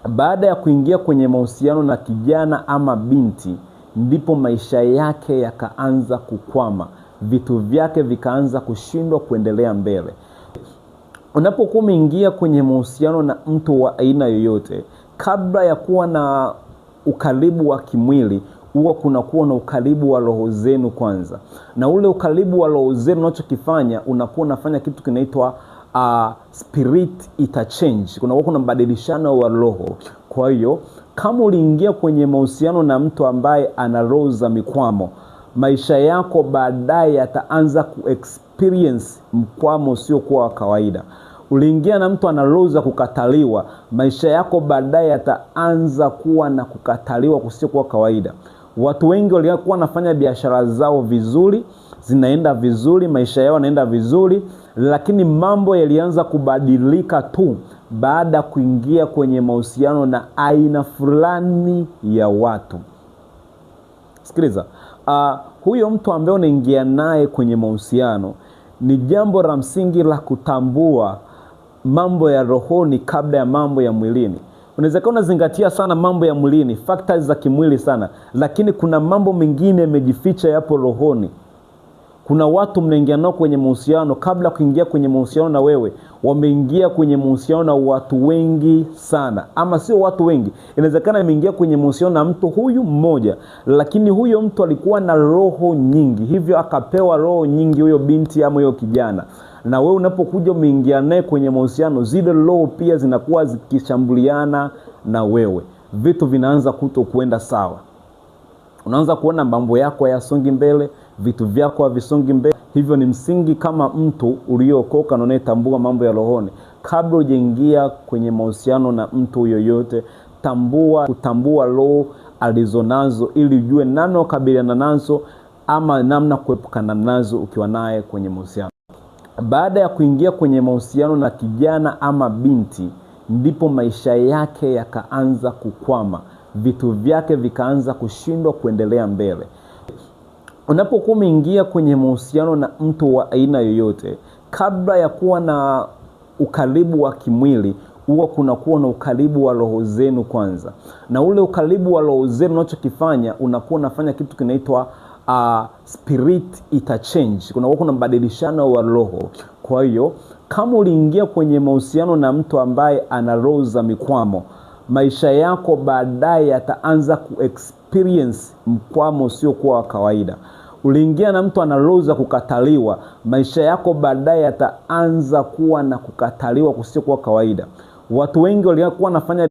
Baada ya kuingia kwenye mahusiano na kijana ama binti, ndipo maisha yake yakaanza kukwama, vitu vyake vikaanza kushindwa kuendelea mbele. Unapokuwa umeingia kwenye mahusiano na mtu wa aina yoyote, kabla ya kuwa na ukaribu wa kimwili, huwa kunakuwa na ukaribu wa roho zenu kwanza. Na ule ukaribu wa roho zenu unachokifanya, unakuwa unafanya kitu kinaitwa spirit interchange. Kuna mbadilishano wa roho. Kwa hiyo kama uliingia kwenye mahusiano na mtu ambaye ana roho za mikwamo, maisha yako baadaye yataanza kuexperience mkwamo sio kwa kawaida. Uliingia na mtu ana roho za kukataliwa, maisha yako baadaye yataanza kuwa na kukataliwa kusio kwa kawaida. Watu wengi walikuwa wanafanya biashara zao vizuri, zinaenda vizuri, maisha yao yanaenda vizuri, lakini mambo yalianza kubadilika tu baada kuingia kwenye mahusiano na aina fulani ya watu. Sikiliza, huyo mtu ambaye unaingia naye kwenye mahusiano, ni jambo la msingi la kutambua mambo ya rohoni kabla ya mambo ya mwilini. Unaweza kuwa unazingatia sana mambo ya mwilini, factors za kimwili sana, lakini kuna mambo mengine yamejificha yapo rohoni. Kuna watu mnaingia nao kwenye mahusiano, kabla kuingia kwenye mahusiano na wewe, wameingia kwenye mahusiano na watu wengi sana, ama sio watu wengi. Inawezekana ameingia kwenye mahusiano na mtu huyu mmoja, lakini huyo mtu alikuwa na roho nyingi, hivyo akapewa roho nyingi huyo binti ama huyo kijana. Na wewe unapokuja umeingia naye kwenye mahusiano, zile roho pia zinakuwa zikishambuliana na wewe. Vitu vinaanza kutokwenda sawa. Unaanza kuona mambo yako hayasongi mbele, vitu vyako havisongi mbele. Hivyo ni msingi kama mtu uliokoka na unayetambua mambo ya rohoni, kabla hujaingia kwenye mahusiano na mtu yoyote, kutambua roho alizonazo ili ujue namna kukabiliana nazo ama namna kuepukana nazo ukiwa naye kwenye mahusiano. Baada ya kuingia kwenye mahusiano na kijana ama binti, ndipo maisha yake yakaanza kukwama, vitu vyake vikaanza kushindwa kuendelea mbele. Unapokuwa umeingia kwenye mahusiano na mtu wa aina yoyote, kabla ya kuwa na ukaribu wa kimwili, huwa kunakuwa na ukaribu wa roho zenu kwanza. Na ule ukaribu wa roho zenu unachokifanya, unakuwa unafanya kitu kinaitwa spirit interchange. Kuna mbadilishano wa roho. Kwa hiyo kama uliingia kwenye mahusiano na mtu ambaye ana roho za mikwamo, maisha yako baadaye yataanza kuexperience mkwamo sio kwa kawaida. Uliingia na mtu ana roho za kukataliwa, maisha yako baadaye yataanza kuwa na kukataliwa kusio kwa kawaida. Watu wengi walikuwa wanafanya